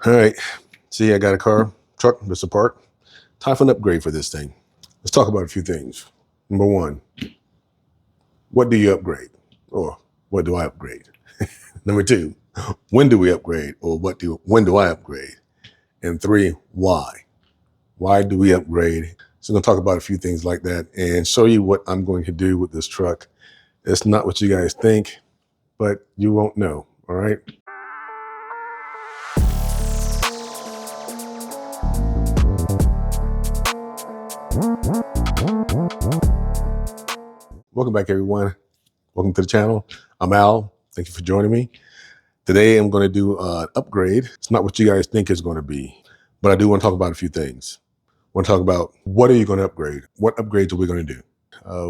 All right, see, I got a truck that's apart. Time for an upgrade for this thing. Let's talk about a few things. Number one, what do you upgrade? Or what do I upgrade? Number two, when do we upgrade? Or when do I upgrade? And three, why? Why do we upgrade? So I'm gonna talk about a few things like that and show you what I'm going to do with this truck. It's not what you guys think, but you won't know, all right? Welcome back, everyone. Welcome to the channel. I'm Al. Thank you for joining me. Today, I'm going to do an upgrade. It's not what you guys think it's going to be, but I do want to talk about a few things. I want to talk about what are you going to upgrade? What upgrades are we going to do?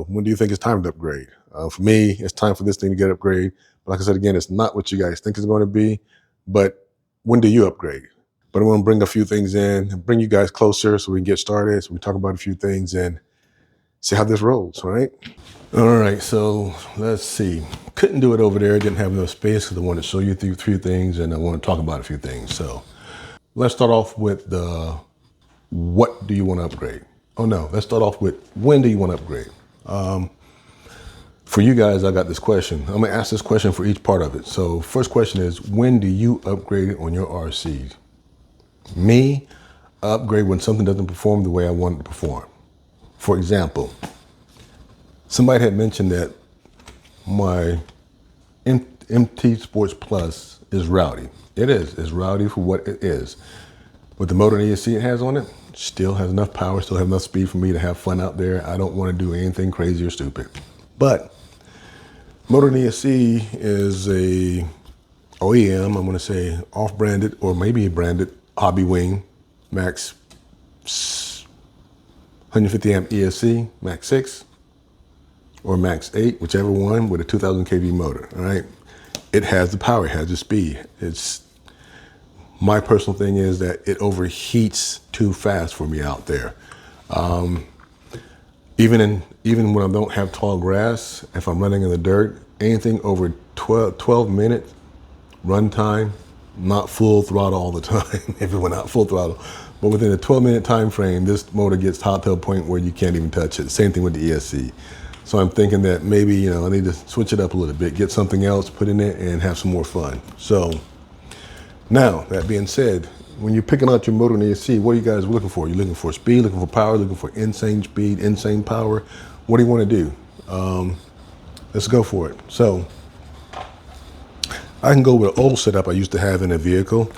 When do you think it's time to upgrade? For me, it's time for this thing to get upgraded. But like I said, again, it's not what you guys think it's going to be, but when do you upgrade? But I want to bring a few things in and bring you guys closer so we can get started. So we talk about a few things and see how this rolls, all right? All right, so let's see. Couldn't do it over there. Didn't have enough space because I want to show you through a few things and I want to talk about a few things. So let's start off with what do you want to upgrade? Oh no, let's start off with when do you want to upgrade? For you guys, I got this question. I'm gonna ask this question for each part of it. So first question is, when do you upgrade on your RCs? Me, I upgrade when something doesn't perform the way I want it to perform. For example, somebody had mentioned that my MT Sports Plus is rowdy. It is. It's rowdy for what it is. With the motor and ESC it has on it, still has enough power, still have enough speed for me to have fun out there. I don't want to do anything crazy or stupid. But motor and ESC is a OEM, I'm going to say off-branded or maybe branded Hobby Wing Max 150 amp ESC, Max 6 or Max 8, whichever one, with a 2000 kV motor, all right? It has the power, it has the speed. My personal thing is that it overheats too fast for me out there. Even when I don't have tall grass, if I'm running in the dirt, anything over 12 minute run time, not full throttle all the time, if it went out full throttle, but within a 12-minute time frame, this motor gets hot to a point where you can't even touch it. Same thing with the ESC. So I'm thinking that maybe, I need to switch it up a little bit, get something else, put in it, and have some more fun. So now, that being said, when you're picking out your motor and ESC, what are you guys looking for? You're looking for speed, looking for power, looking for insane speed, insane power. What do you want to do? Let's go for it. So I can go with an old setup I used to have in a vehicle.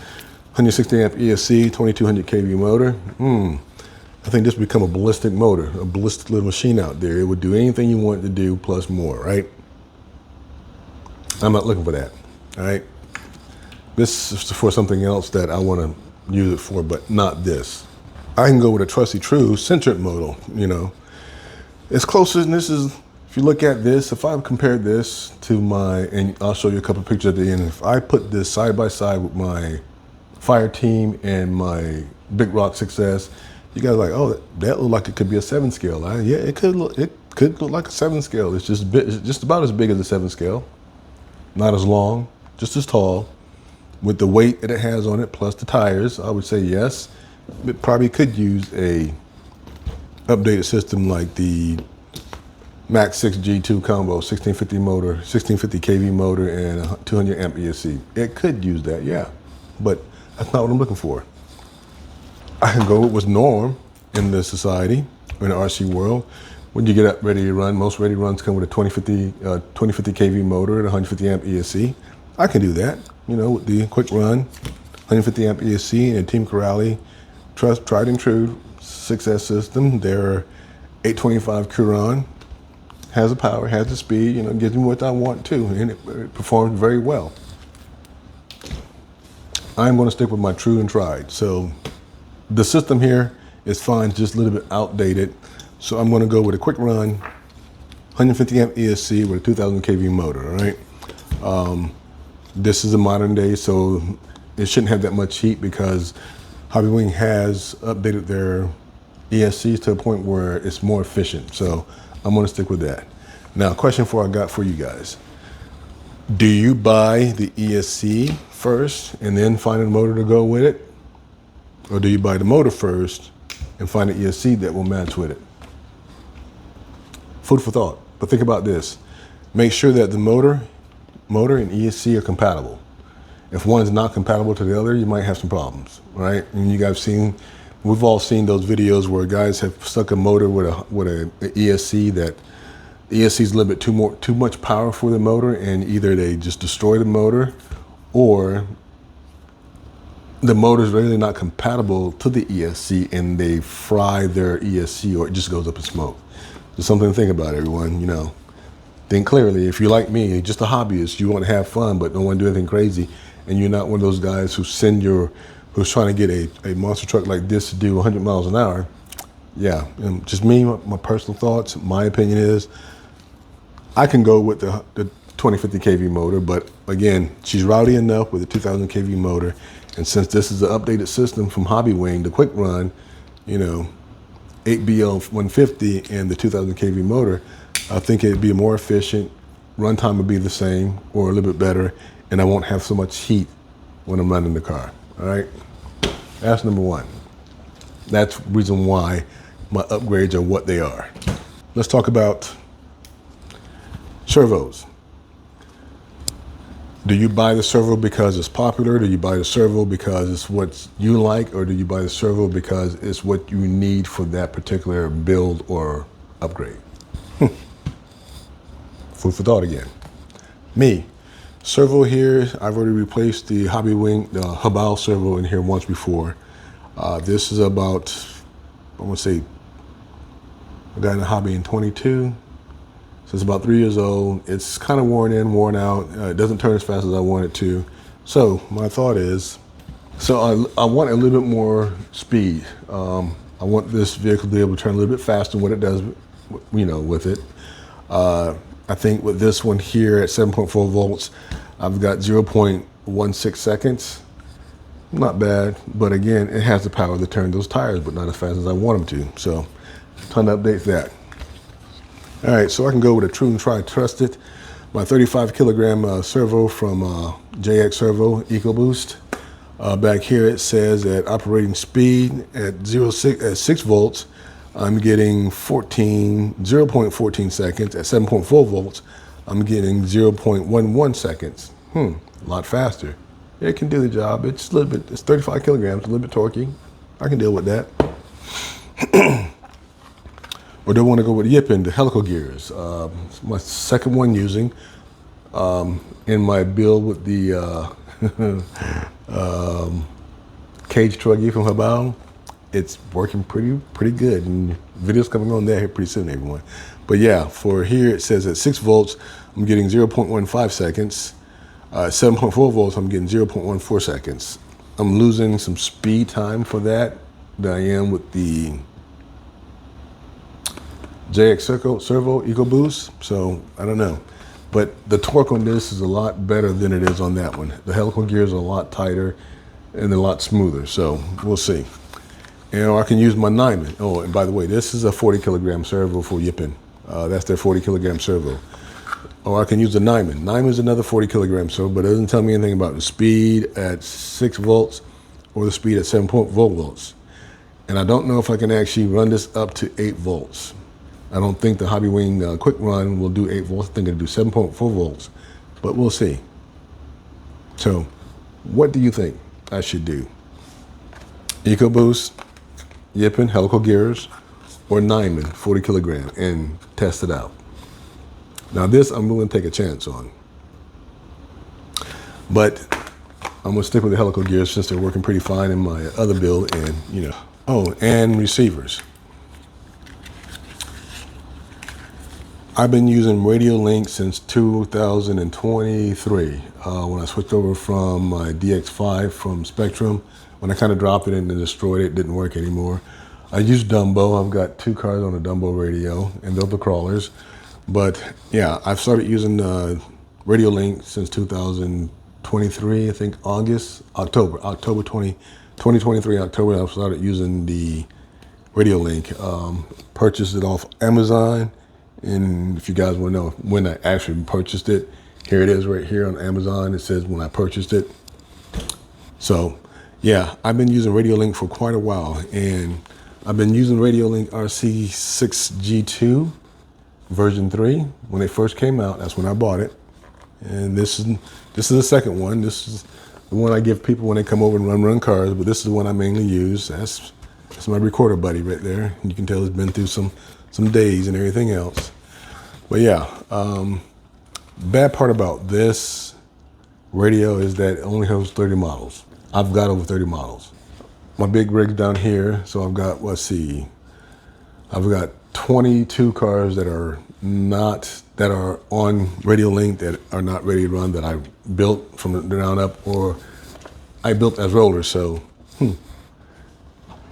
160 amp ESC, 2200 kV motor. I think this would become a ballistic motor, a ballistic little machine out there. It would do anything you want it to do plus more, right? I'm not looking for that, all right? This is for something else that I want to use it for, but not this. I can go with a trusty true centric motor, It's closer, and this is, if you look at this, if I compared this to and I'll show you a couple of pictures at the end. If I put this side by side with my Fire Team and my Big Rock Success, you guys are like, oh, that looked like it could be a 7 scale. Yeah, it could look like a 7 scale. It's just about as big as a 7 scale, not as long, just as tall. With the weight that it has on it, plus the tires, I would say yes. It probably could use a updated system like the Max 6 G2 combo, 1650 motor, 1650 kV motor, and a 200 amp ESC. It could use that, yeah, but that's not what I'm looking for. I can go with what's norm in the society, in the RC world. When you get up ready to run, most ready runs come with a 2050 kV motor and 150 amp ESC. I can do that, with the quick run, 150 amp ESC and a Team Corrali, tried and true success system. Their 825 Curon has the power, has the speed, gives me what I want too, and it performs very well. I'm going to stick with my true and tried. So the system here is fine, just a little bit outdated. So I'm going to go with a quick run, 150 amp ESC with a 2000 kV motor, all right? This is a modern day, so it shouldn't have that much heat because Hobby Wing has updated their ESCs to a point where it's more efficient. So I'm going to stick with that. Now, question I got for you guys. Do you buy the ESC first and then find a motor to go with it? Or do you buy the motor first and find an ESC that will match with it? Food for thought. But think about this. Make sure that the motor and ESC are compatible. If one's not compatible to the other, you might have some problems, right? And we've all seen those videos where guys have stuck a motor with a ESC that the ESC is a little bit too much power for the motor, and either they just destroy the motor, or the motor is really not compatible to the ESC and they fry their ESC, or it just goes up in smoke. Just something to think about, everyone. Think clearly. If you're like me, just a hobbyist, you want to have fun but don't want to do anything crazy, and you're not one of those guys who's trying to get a monster truck like this to do 100 miles an hour. Yeah, and just me, my personal thoughts, my opinion is I can go with the 2050 kV motor, but again, she's rowdy enough with a 2000 kV motor, and since this is an updated system from Hobby Wing, the quick run, 8BL 150 and the 2000 kV motor, I think it'd be more efficient, runtime would be the same or a little bit better, and I won't have so much heat when I'm running the car. All right, that's number one. That's the reason why my upgrades are what they are. Let's talk about servos. Do you buy the servo because it's popular? Do you buy the servo because it's what you like? Or do you buy the servo because it's what you need for that particular build or upgrade? Food for thought again. Me, servo here, I've already replaced the Hobby Wing, the Habal servo in here once before. This is about, I want to say, I got in the hobby in 22. So it's about 3 years old. It's kind of worn in, worn out. It doesn't turn as fast as I want it to. So my thought is, I want a little bit more speed. I want this vehicle to be able to turn a little bit faster than what it does, with it. I think with this one here at 7.4 volts, I've got 0.16 seconds. Not bad, but again, it has the power to turn those tires, but not as fast as I want them to. So, time to update that. All right, so I can go with a true and tried trusted, my 35 kilogram servo from JX Servo EcoBoost. Back here it says at operating speed at 6 volts, I'm getting 0.14 seconds. At 7.4 volts, I'm getting 0.11 seconds. A lot faster. It can do the job. It's a little bit, it's 35 kilograms, a little bit torquey. I can deal with that. Or do I want to go with Yippin, the helical gears? My second one using in my build with the cage truggy from Habal. It's working pretty good, and videos coming on there here pretty soon, everyone. But yeah, for here it says at 6 volts, I'm getting 0.15 seconds. 7.4 volts, I'm getting 0.14 seconds. I'm losing some speed time for that than I am with the JX Servo EcoBoost, so I don't know. But the torque on this is a lot better than it is on that one. The helical gears are a lot tighter and a lot smoother, so we'll see. And I can use my Nyman. Oh, and by the way, this is a 40 kilogram servo for Yippin. That's their 40 kilogram servo. Or I can use the Nyman. Nyman is another 40 kilogram servo, but it doesn't tell me anything about the speed at 6 volts or the speed at 7.4 volts. And I don't know if I can actually run this up to 8 volts. I don't think the Hobby Wing quick run will do 8 volts. I think it'll do 7.4 volts, but we'll see. So what do you think I should do? EcoBoost, Yippin, helical gears, or Nyman, 40 kilogram, and test it out. Now this I'm willing to take a chance on, but I'm gonna stick with the helical gears since they're working pretty fine in my other build, and Oh, and receivers. I've been using Radio Link since 2023 when I switched over from my DX5 from Spectrum. When I kind of dropped it and destroyed it, it didn't work anymore. I use Dumbo. I've got 2 cars on a Dumbo radio, and they're the crawlers. But yeah, I've started using Radio Link since 2023, I think October 2023, October, I started using the Radio Link. Purchased it off Amazon. And if you guys want to know when I actually purchased it, here it is right here on Amazon. It says when I purchased it. So Yeah, I've been using RadioLink for quite a while, and I've been using RadioLink RC6G2 version 3 when they first came out. That's when I bought it, and this is the second one. This is the one I give people when they come over and run cars, but this is the one I mainly use. That's my recorder buddy right there. You can tell it's been through some days and everything else. But yeah, bad part about this radio is that it only has 30 models. I've got over 30 models. My big rig's down here, so I've got, let's see, I've got 22 cars that are on RadioLink that are not ready to run, that I built from the ground up, or I built as rollers. So, you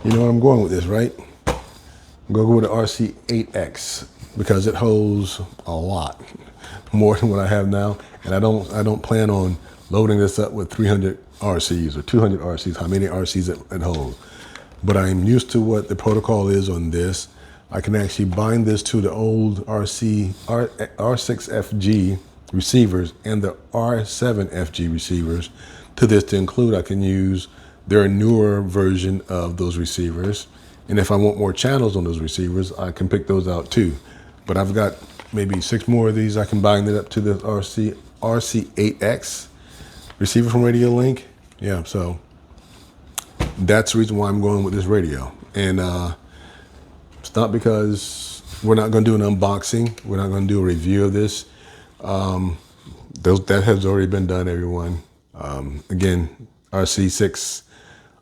know where I'm going with this, right? I'm gonna go with the RC8X because it holds a lot more than what I have now, and I don't plan on loading this up with 300 RCs or 200 RCs, how many RCs it holds. But I'm used to what the protocol is on this. I can actually bind this to the old R6FG receivers and the R7FG receivers to this to include. I can use their newer version of those receivers. And if I want more channels on those receivers, I can pick those out too. But I've got maybe 6 more of these. I can bind it up to the RC8X receiver from RadioLink. Yeah, so that's the reason why I'm going with this radio. And it's not because we're not going to do an unboxing. We're not going to do a review of this. That has already been done, everyone. Again, RC6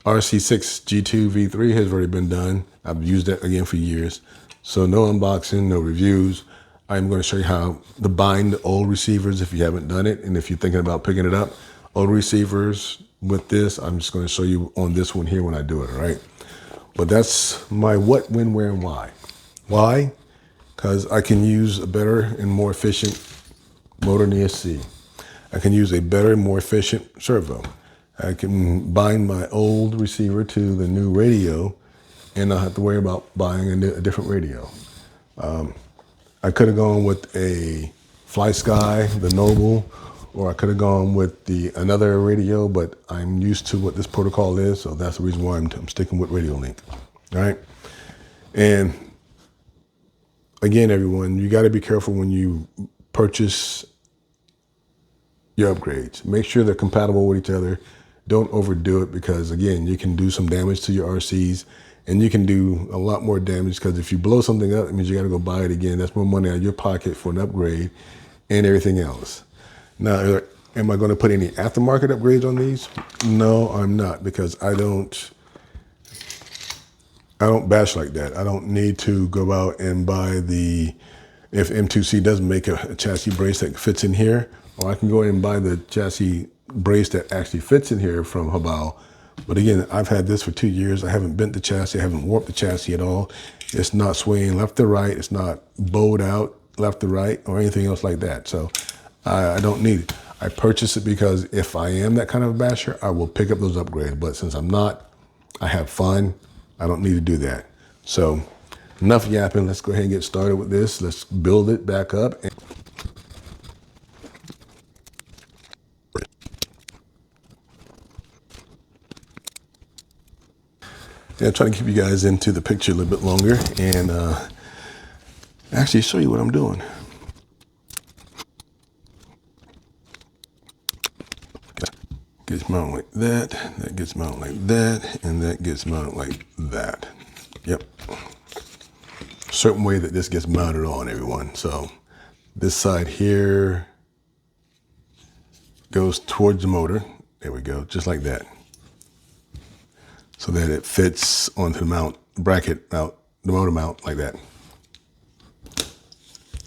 G2 V3 has already been done. I've used that again for years. So no unboxing, no reviews. I'm going to show you how to bind old receivers if you haven't done it. And if you're thinking about picking it up, old receivers with this, I'm just going to show you on this one here when I do it, all right? But that's my what, when, where, and why. Why? Because I can use a better and more efficient motor than ESC. I can use a better and more efficient servo. I can bind my old receiver to the new radio and not have to worry about buying a different radio. I could have gone with a Fly Sky, the Noble, or I could have gone with another radio, but I'm used to what this protocol is, so that's the reason why I'm sticking with RadioLink. All right? And again, everyone, you got to be careful when you purchase your upgrades. Make sure they're compatible with each other. Don't overdo it because, again, you can do some damage to your RCs, and you can do a lot more damage because if you blow something up, it means you got to go buy it again. That's more money out of your pocket for an upgrade and everything else. Now, am I going to put any aftermarket upgrades on these? No, I'm not, because I don't bash like that. I don't need to go out and buy if M2C doesn't make a chassis brace that fits in here, or I can go ahead and buy the chassis brace that actually fits in here from Habal. But again, I've had this for 2 years. I haven't bent the chassis. I haven't warped the chassis at all. It's not swaying left to right. It's not bowed out left to right or anything else like that. So I don't need it. I purchased it because if I am that kind of a basher, I will pick up those upgrades. But since I'm not, I have fun. I don't need to do that. So enough yapping. Let's go ahead and get started with this. Let's build it back up. Yeah, I'm trying to keep you guys into the picture a little bit longer and actually show you what I'm doing. Gets mounted like that, that gets mounted like that, and that gets mounted like that. Yep. Certain way that this gets mounted on, everyone. So this side here goes towards the motor. There we go, just like that. So that it fits onto the mount bracket mount, the motor mount like that.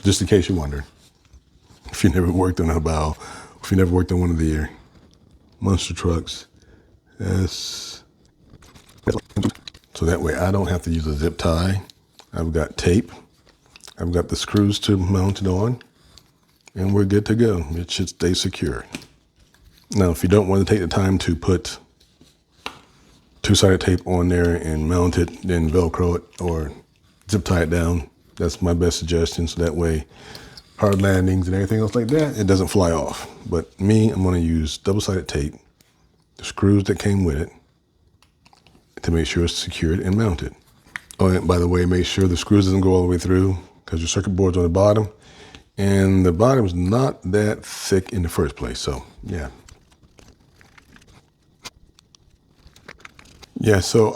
Just in case you wonder, if you never worked on a bow, if you never worked on one of the monster trucks, so that way I don't have to use a zip tie. I've got tape. I've got the screws to mount it on, and we're good to go. It should stay secure. Now, if you don't want to take the time to put two-sided tape on there and mount it, then Velcro it or zip tie it down, that's my best suggestion. So that way, hard landings and everything else like that, it doesn't fly off. But me, I'm going to use double-sided tape, the screws that came with it, to make sure it's secured and mounted. Oh, and by the way, make sure the screws doesn't go all the way through because your circuit board's on the bottom, and the bottom's not that thick in the first place. So yeah. Yeah, so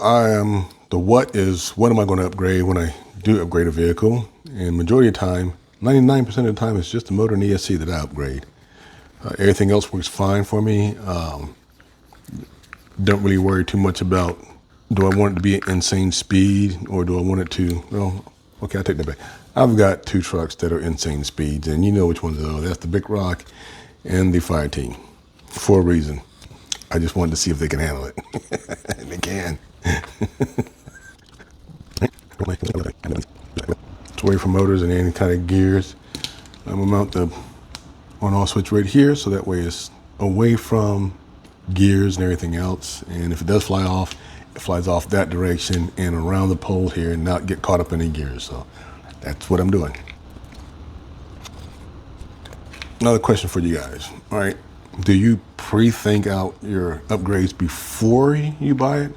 the what am I going to upgrade when I do upgrade a vehicle? And majority of the time, 99% of the time, it's just the motor and ESC that I upgrade. Everything else works fine for me. Don't really worry too much about, do I want it to be an insane speed or do I want it to, well, okay, I'll take that back. I've got two trucks that are insane speeds, and you know which ones are. That's the Big Rock and the Fire Team for a reason. I just wanted to see if they can handle it. And they can. It's away from motors and any kind of gears. I'm gonna mount the on-off switch right here, so that way it's away from gears and everything else. And if it does fly off, it flies off that direction and around the pole here and not get caught up in any gears. So that's what I'm doing. Another question for you guys. All right. Do you pre-think out your upgrades before you buy it?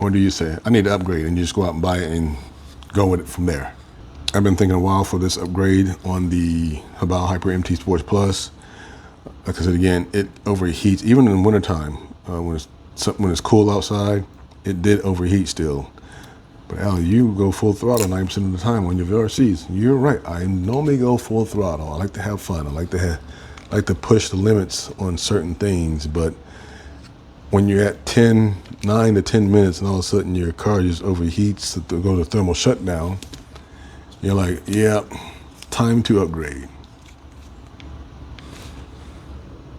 Or do you say, I need to upgrade, and you just go out and buy it and go with it from there? I've been thinking a while for this upgrade on the Haval Hyper MT Sports Plus. Like I said, again, it overheats, even in the wintertime, when it's cool outside, it did overheat still. But Al, you go full throttle 90% of the time on your VRCs. You're right, I normally go full throttle. I like to have fun. I like to push the limits on certain things, but when you're at 9 to 10 minutes and all of a sudden your car just overheats to go to thermal shutdown, you're like, yeah, time to upgrade.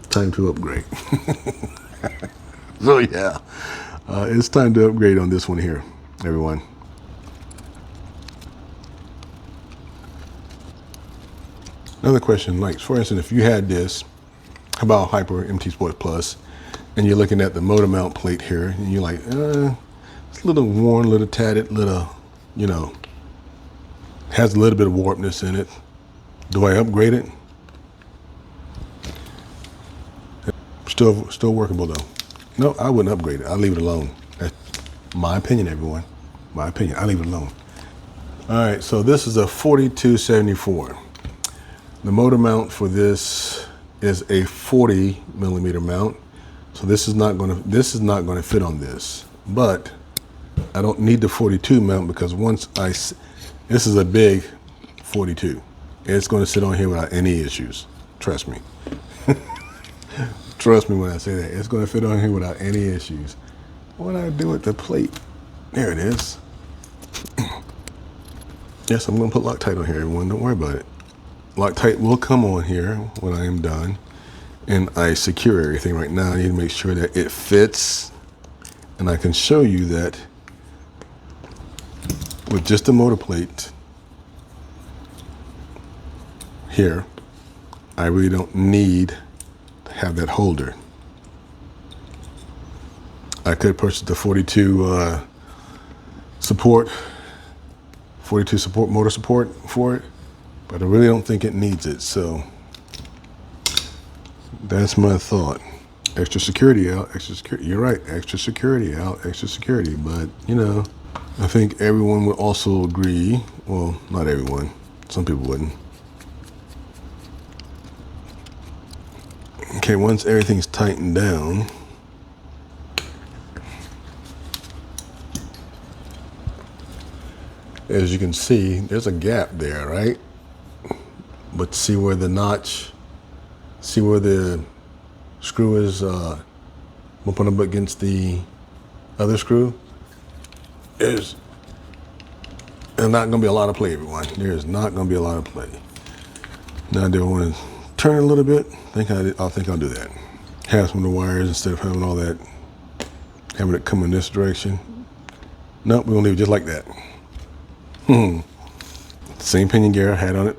Time to upgrade. So yeah, it's time to upgrade on this one here, everyone. Another question, like for instance, if you had this Haval Hyper MT Sports Plus, and you're looking at the motor mount plate here, and you're like, it's a little worn, a little tatted, little, has a little bit of warpness in it. Do I upgrade it? Still workable though. No, I wouldn't upgrade it. I'll leave it alone. That's my opinion, everyone. My opinion. I leave it alone. All right, so this is a 4274. The motor mount for this is a 40 millimeter mount. So this is not going to fit on this, but I don't need the 42 mount because this is a big 42. It's going to sit on here without any issues. Trust me. Trust me when I say that. It's going to fit on here without any issues. What do I do with the plate? There it is. Yes, I'm going to put Loctite on here, everyone. Don't worry about it. Loctite will come on here when I am done. And I secure everything right now. I need to make sure that it fits. And I can show you that with just the motor plate here, I really don't need to have that holder. I could purchase the 42 support motor support for it, but I really don't think it needs it. So that's my thought. Extra security out, extra security. You're right, extra security out, extra security. But I think everyone would also agree. Well, not everyone. Some people wouldn't. Okay, once everything's tightened down, as you can see, there's a gap there, right? But see where the screw is bumping up against the other screw? There's not gonna be a lot of play, everyone. There's not gonna be a lot of play. Now do I want to turn a little bit? I think I'll do that. Have some of the wires instead of having all that, having it come in this direction. Nope, we're gonna leave it just like that. Same pinion gear I had on it.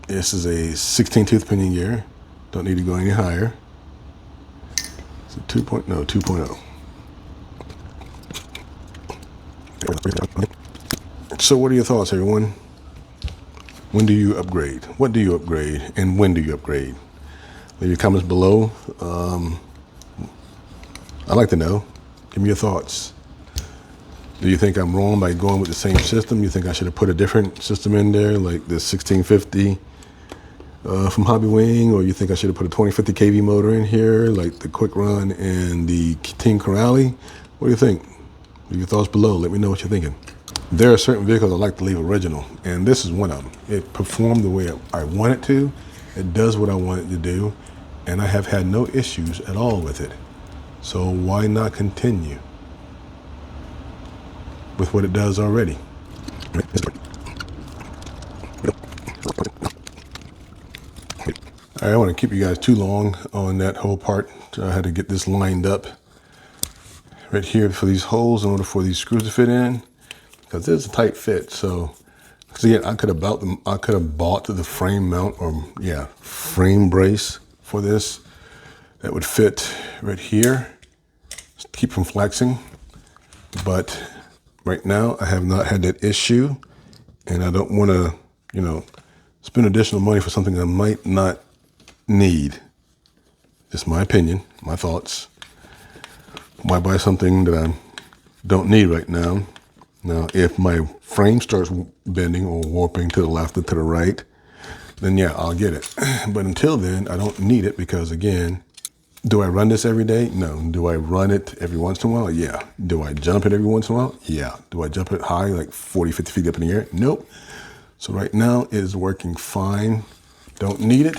This is a 16 tooth pinion gear. Don't need to go any higher. It's a 2.0. So what are your thoughts, everyone? When do you upgrade? What do you upgrade? And when do you upgrade? Leave your comments below. I'd like to know. Give me your thoughts. Do you think I'm wrong by going with the same system? You think I should have put a different system in there, like the 1650 from Hobby Wing, or you think I should have put a 2050 kV motor in here, like the Quick Run and the Team Corrali? What do you think? Leave your thoughts below. Let me know what you're thinking. There are certain vehicles I like to leave original, and this is one of them. It performed the way I want it to. It does what I want it to do, and I have had no issues at all with it. So why not continue with what it does already? I don't want to keep you guys too long on that whole part. I had to get this lined up right here for these holes in order for these screws to fit in, because it's a tight fit. So, because again, I could have bought the frame mount, or yeah, frame brace for this that would fit right here, just keep from flexing. But right now, I have not had that issue, and I don't want to, spend additional money for something I might not need. Just my opinion, my thoughts. Why buy something that I don't need right now? Now, if my frame starts bending or warping to the left or to the right, then yeah, I'll get it. But until then, I don't need it because, again, do I run this every day? No. Do I run it every once in a while? Yeah. Do I jump it every once in a while? Yeah. Do I jump it high, like 40, 50 feet up in the air? Nope. So right now it is working fine. Don't need it,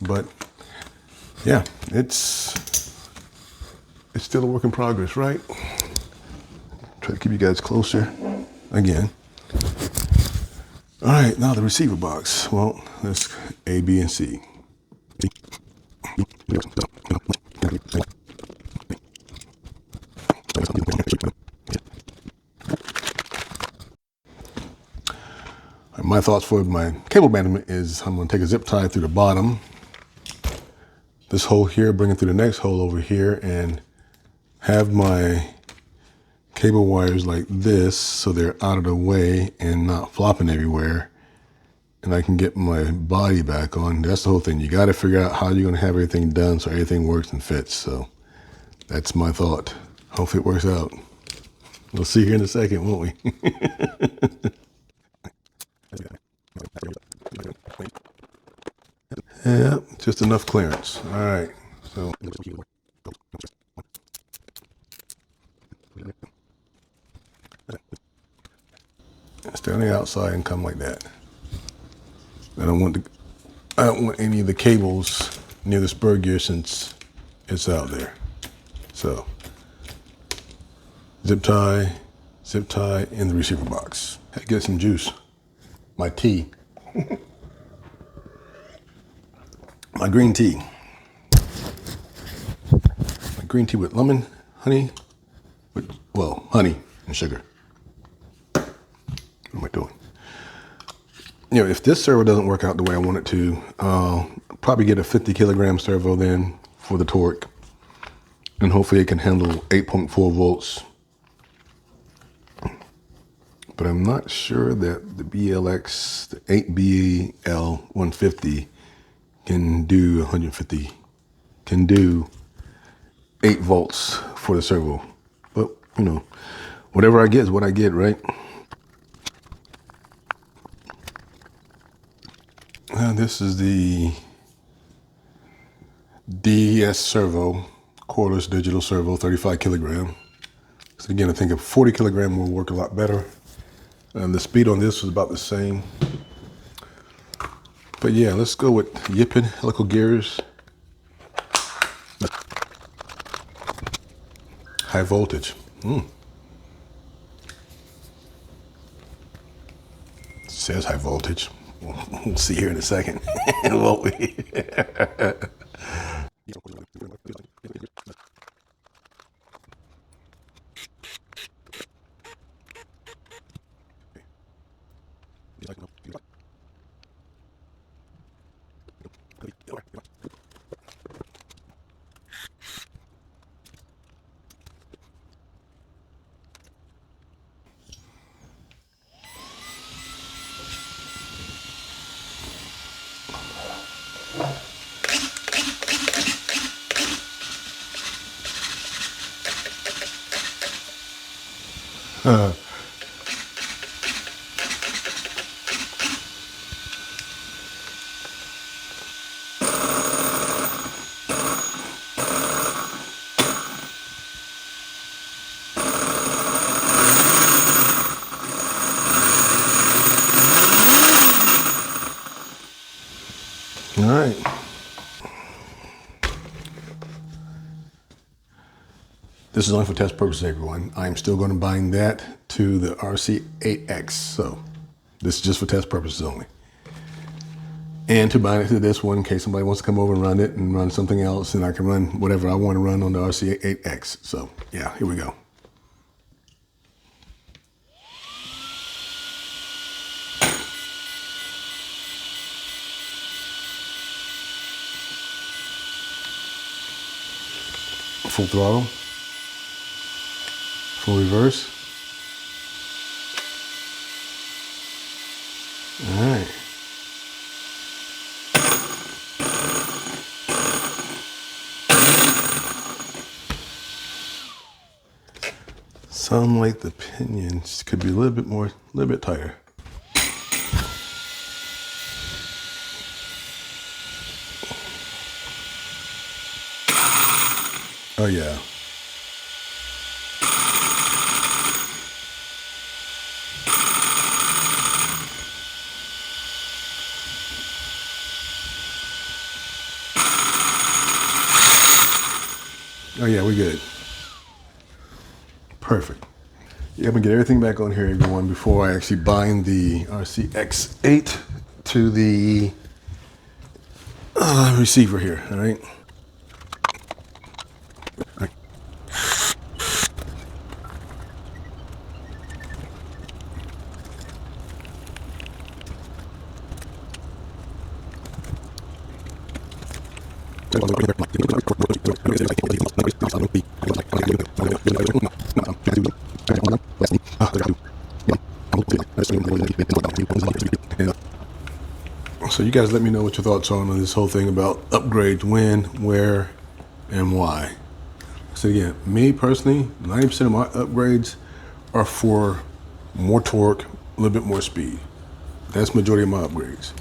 but yeah, it's still a work in progress, right? Try to keep you guys closer again. All right, now the receiver box. Well, that's A, B, and C. My thoughts for my cable management is I'm going to take a zip tie through the bottom, this hole here, bring it through the next hole over here, and have my cable wires like this so they're out of the way and not flopping everywhere, and I can get my body back on. That's the whole thing. You got to figure out how you're going to have everything done so everything works and fits. So that's my thought. Hopefully it works out. We'll see here in a second, won't we? Yeah, just enough clearance. All right, so stay on the outside and come like that. I don't want any of the cables near the spur gear since it's out there. So zip tie in the receiver box. Had to get some juice. My tea. My green tea. My green tea with lemon, honey, honey and sugar. What am I doing? If this servo doesn't work out the way I want it to, I'll probably get a 50 kilogram servo then for the torque. And hopefully it can handle 8.4 volts. But I'm not sure that the BLX, the 8BL 150 can do 150, can do 8 volts for the servo. But, whatever I get is what I get, right? This is the DS servo, cordless digital servo, 35 kilogram. So again, I think a 40 kilogram will work a lot better. And the speed on this was about the same. But yeah, let's go with Yippin helical gears. High voltage. Says high voltage. We'll see here in a second, won't we? All right. This is only for test purposes, everyone. I'm still going to bind that to the RC8X. So this is just for test purposes only. And to bind it to this one in case somebody wants to come over and run it and run something else, and I can run whatever I want to run on the RC8X. So yeah, here we go. Full throttle, full reverse. All right. Sound like the pinions could be a little bit tighter. Oh yeah. Oh yeah, we're good. Perfect. Yeah, I'm gonna get everything back on here, everyone, before I actually bind the RCX8 to the receiver here, all right? So you guys let me know what your thoughts are on this whole thing about upgrades, when, where, and why. So again, me personally, 90% of my upgrades are for more torque, a little bit more speed. That's the majority of my upgrades.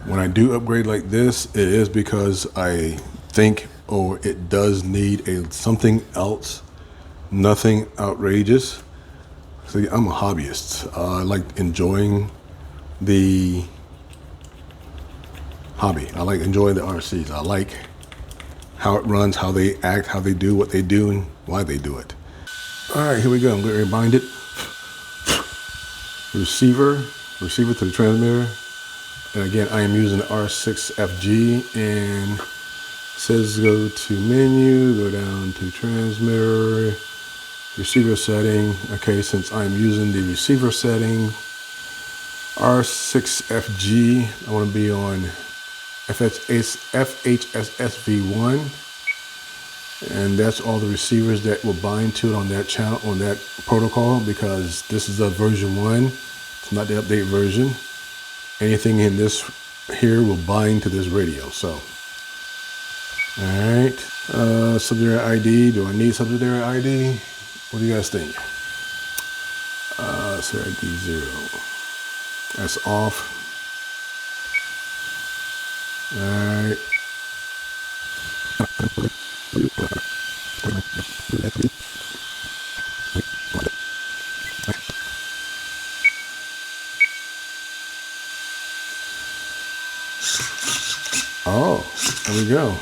When I do upgrade like this, it is because I think, or it does need something else, nothing outrageous. So I'm a hobbyist. I like enjoying the hobby. I like enjoying the RCs. I like how it runs, how they act, how they do what they do, and why they do it. All right, here we go. I'm going to bind it. Receiver to the transmitter. And again, I am using the R6FG, and it says go to menu, go down to transmitter, receiver setting. Okay, since I'm using the receiver setting, R6FG, I want to be on FHSSV1, and that's all the receivers that will bind to it on that channel, on that protocol, because this is the version 1. It's not the update version. Anything in this here will bind to this radio. So, all right, subsidiary ID. Do I need subsidiary ID? What do you guys think? Subsidiary ID 0. That's off. All right. Oh, there we go.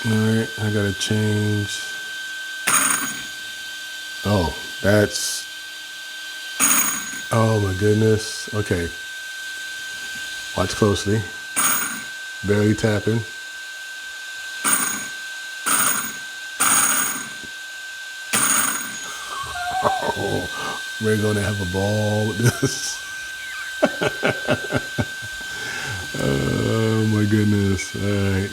All right, I gotta change. Oh, that's, oh my goodness. Okay, watch closely. Barely tapping. Oh, we're gonna have a ball with this. Oh my goodness. All right.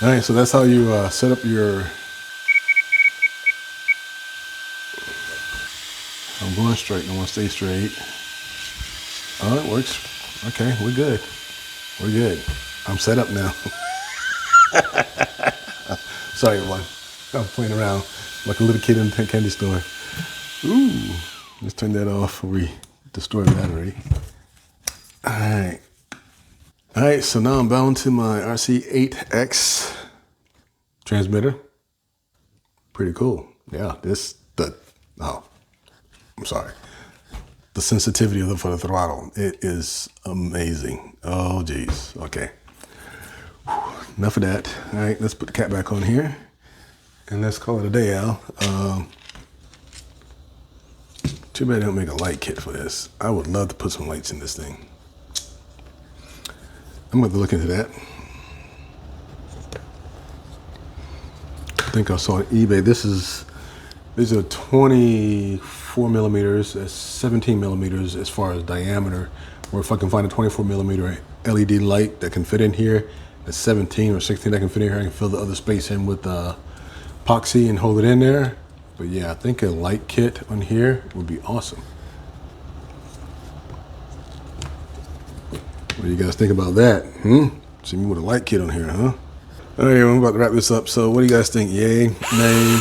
All right, so that's how you set up your, I'm going straight, I want to stay straight. Oh, it works. Okay, we're good. We're good. I'm set up now. Sorry, everyone. I'm playing around like a little kid in a candy store. Ooh, let's turn that off before we destroy the battery. All right. All right, so now I'm bound to my RC8X transmitter. Pretty cool. Yeah, I'm sorry. The sensitivity for the throttle, it is amazing. Oh, geez. Okay. Enough of that. All right, let's put the cap back on here. And let's call it a day, Al. Too bad they don't make a light kit for this. I would love to put some lights in this thing. I'm going to look into that. I think I saw on eBay. These are 24 millimeters, 17 millimeters as far as diameter. Or if I can find a 24 millimeter LED light that can fit in here, at 17 or 16 that can fit in here, I can fill the other space in with epoxy and hold it in there. But yeah, I think a light kit on here would be awesome. What do you guys think about that? See me with a light kit on here, huh? All right, I'm about to wrap this up. So what do you guys think? Yay, nay?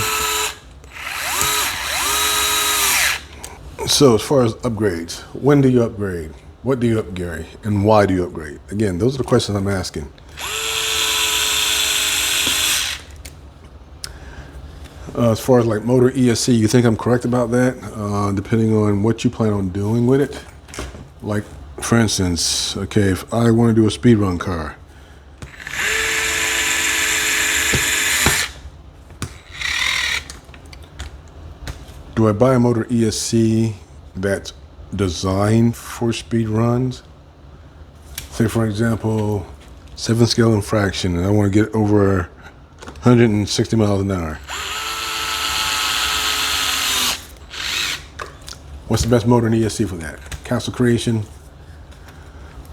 So as far as upgrades, when do you upgrade? What do you upgrade? And why do you upgrade? Again, those are the questions I'm asking. As far as like motor ESC, you think I'm correct about that? Depending on what you plan on doing with it. Like, for instance, okay, if I want to do a speed run car, do I buy a motor ESC that's designed for speed runs? Say, for example, 7 scale infraction, and I want to get over 160 miles an hour. What's the best motor in ESC for that? Castle Creation?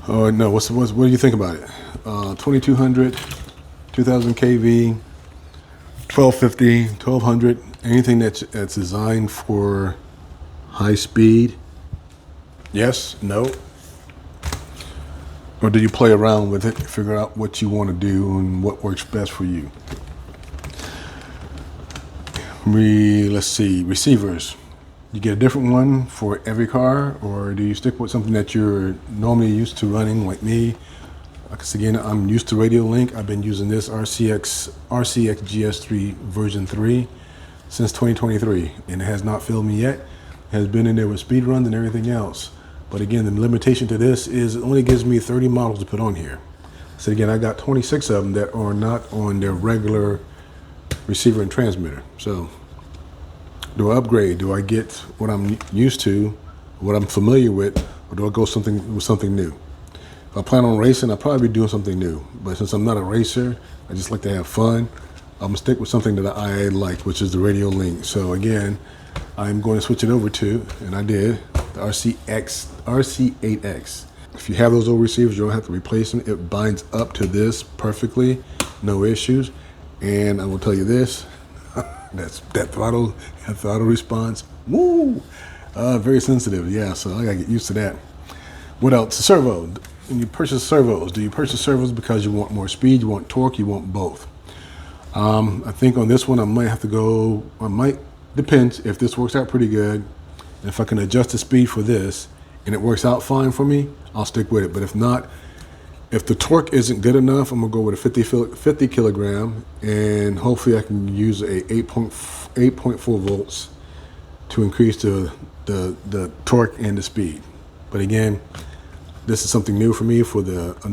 Oh no, what do you think about it? 2200, 2000 kV, 1250, 1200, anything that's designed for high speed? Yes, no? Or do you play around with it, figure out what you want to do and what works best for you? Let's see, receivers. You get a different one for every car, or do you stick with something that you're normally used to running, like me? Because again, I'm used to Radio Link. I've been using this RCX GS3 version 3 since 2023, and it has not failed me yet. It has been in there with speed runs and everything else. But again, the limitation to this is it only gives me 30 models to put on here. So again, I got 26 of them that are not on their regular receiver and transmitter. So do I upgrade? Do I get what I'm used to, what I'm familiar with, or do I go with something new? If I plan on racing, I'll probably be doing something new. But since I'm not a racer, I just like to have fun. I'm gonna stick with something that I like, which is the Radio Link. So again, I'm going to switch it over to, and I did, the RC8X. If you have those old receivers, you don't have to replace them. It binds up to this perfectly, no issues. And I will tell you this, that throttle response, woo, very sensitive. Yeah, so I gotta get used to that. What else? Servo. When you purchase servos, do you purchase servos because you want more speed, you want torque, you want both? I think on this one, depends. If this works out pretty good, and if I can adjust the speed for this, and it works out fine for me, I'll stick with it. But if not, if the torque isn't good enough, I'm gonna go with a 50 kilogram, and hopefully I can use a 8.4 volts to increase the torque and the speed. But again, this is something new for me for I'm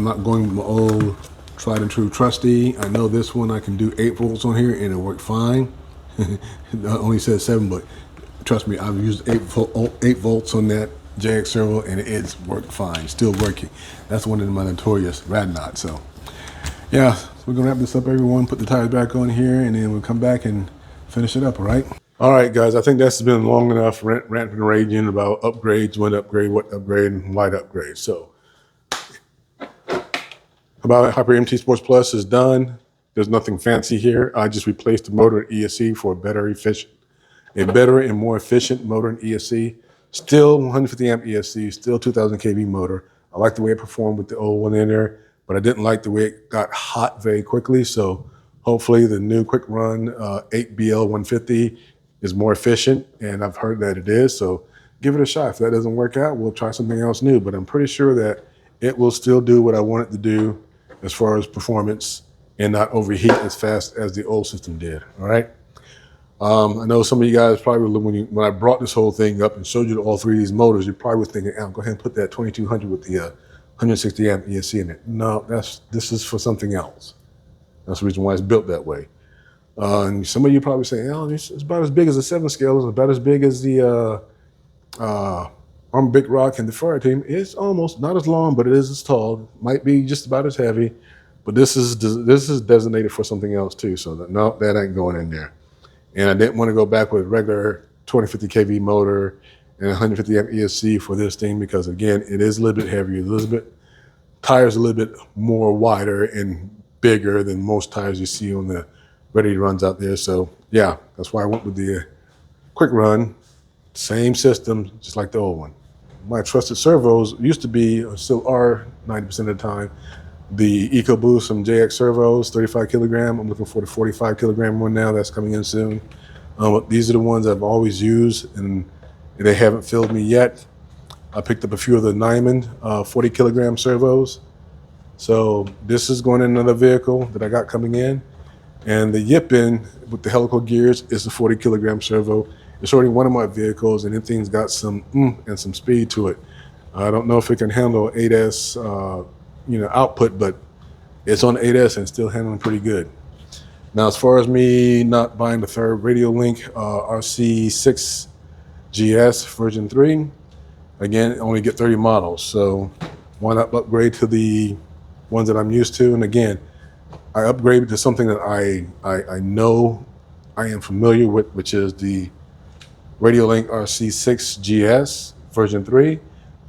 not going with my old tried and true trusty. I know this one I can do 8 volts on here and it worked fine. It only says 7, but trust me, I've used 8 volts on that JX Servo and it's worked fine, still working. That's one of my notorious rad knots. So yeah, so we're gonna wrap this up, everyone, put the tires back on here, and then we'll come back and finish it up, all right? All right, guys, I think that's been long enough ranting and raging about upgrades, when to upgrade, what to upgrade, and why to upgrade. So about Hyper MT Sports Plus is done. There's nothing fancy here. I just replaced the motor in ESC for a better and more efficient motor in ESC. Still 150 amp ESC, still 2000 kV motor. I like the way it performed with the old one in there, but I didn't like the way it got hot very quickly. So hopefully the new quick run 8BL150 is more efficient, and I've heard that it is. So give it a shot. If that doesn't work out, we'll try something else new, but I'm pretty sure that it will still do what I want it to do as far as performance and not overheat as fast as the old system did. All right. I know some of you guys probably, when I brought this whole thing up and showed you all three of these motors, you probably were thinking, go ahead and put that 2200 with the 160 amp ESC in it. No, this is for something else. That's the reason why it's built that way. And some of you probably say, it's about as big as a 7 scale, it's about as big as the arrma Big Rock and the SpareTime. It's almost not as long, but it is as tall. Might be just about as heavy, but this is designated for something else too. So no, that ain't going in there. And I didn't want to go back with a regular 2050 kV motor and 150 amp ESC for this thing because, again, it is a little bit heavier, tires a little bit more wider and bigger than most tires you see on the ready runs out there. So yeah, that's why I went with the quick run, same system, just like the old one. My trusted servos used to be, still are 90% of the time, the EcoBoost from JX servos, 35 kilogram. I'm looking for the 45 kilogram one now. That's coming in soon. These are the ones I've always used, and they haven't filled me yet. I picked up a few of the Nyman 40 kilogram servos. So this is going in another vehicle that I got coming in. And the Yippin with the helical gears is the 40 kilogram servo. It's already one of my vehicles, and that thing's got some and some speed to it. I don't know if it can handle 8S output, but it's on 8S and still handling pretty good. Now, as far as me not buying the third Radio Link RC6 GS version 3, again, only get 30 models. So why not upgrade to the ones that I'm used to? And again, I upgraded to something that I know I am familiar with, which is the Radio Link RC6 GS version 3.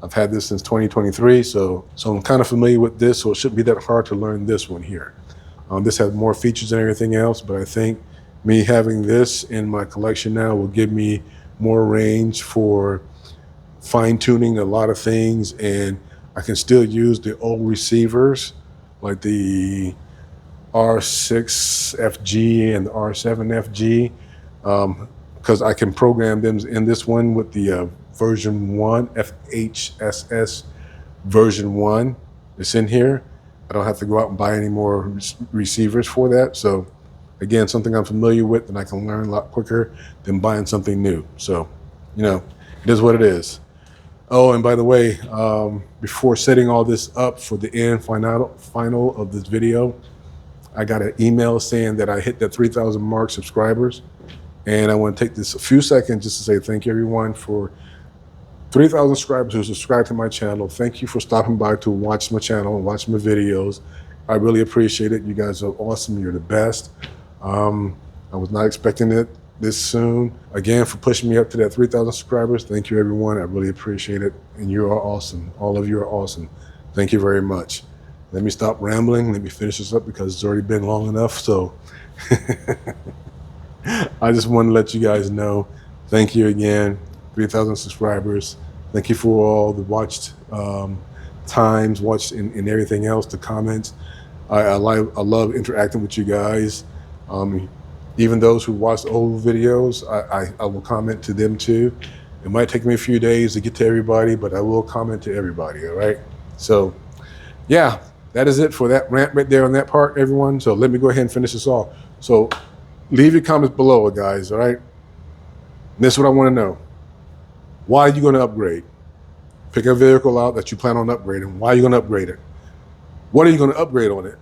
I've had this since 2023, so I'm kind of familiar with this, so it shouldn't be that hard to learn this one here. This has more features than everything else, but I think me having this in my collection now will give me more range for fine-tuning a lot of things, and I can still use the old receivers like the R6FG and the R7FG, because I can program them in this one with the version 1, FHSS version 1. It's in here. I don't have to go out and buy any more receivers for that. So again, something I'm familiar with and I can learn a lot quicker than buying something new. So, it is what it is. Oh, and by the way, before setting all this up for the final of this video, I got an email saying that I hit that 3,000 mark subscribers. And I want to take this a few seconds just to say thank you, everyone, for 3,000 subscribers who subscribe to my channel. Thank you for stopping by to watch my channel and watch my videos. I really appreciate it. You guys are awesome. You're the best. I was not expecting it this soon. Again, for pushing me up to that 3,000 subscribers. Thank you, everyone. I really appreciate it. And you are awesome. All of you are awesome. Thank you very much. Let me stop rambling. Let me finish this up because it's already been long enough. So I just want to let you guys know, thank you again, 3,000 subscribers. Thank you for all the watched times, watched and everything else, the comments. I love interacting with you guys. Even those who watched old videos, I will comment to them too. It might take me a few days to get to everybody, but I will comment to everybody, all right? So yeah, that is it for that rant right there on that part, everyone. So let me go ahead and finish this off. So leave your comments below, guys, all right? And this is what I want to know. Why are you going to upgrade? Pick a vehicle out that you plan on upgrading. Why are you going to upgrade it? What are you going to upgrade on it?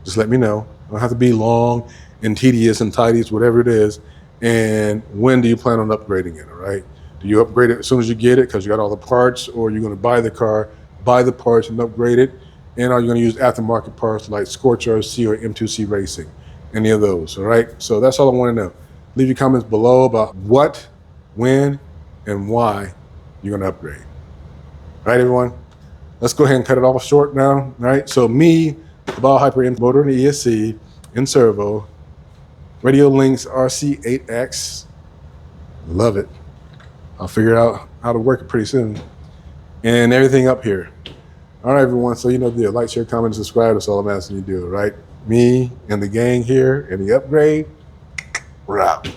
Just let me know. It don't have to be long and tedious and tidious, whatever it is. And when do you plan on upgrading it, all right? Do you upgrade it as soon as you get it because you got all the parts, or you're going to buy the car, buy the parts and upgrade it? And are you going to use aftermarket parts like Scorch RC or M2C Racing? Any of those, all right? So that's all I want to know. Leave your comments below about what, when, and why you're going to upgrade. All right, everyone? Let's go ahead and cut it off short now, all right? So me, the Biohyper motor and the ESC in Servo, Radio Link's RC8X, love it. I'll figure out how to work it pretty soon. And everything up here. All right, everyone. So you know the deal. Like, share, comment, and subscribe. That's all I'm asking you to do, right? Me and the gang here and the upgrade, we're out.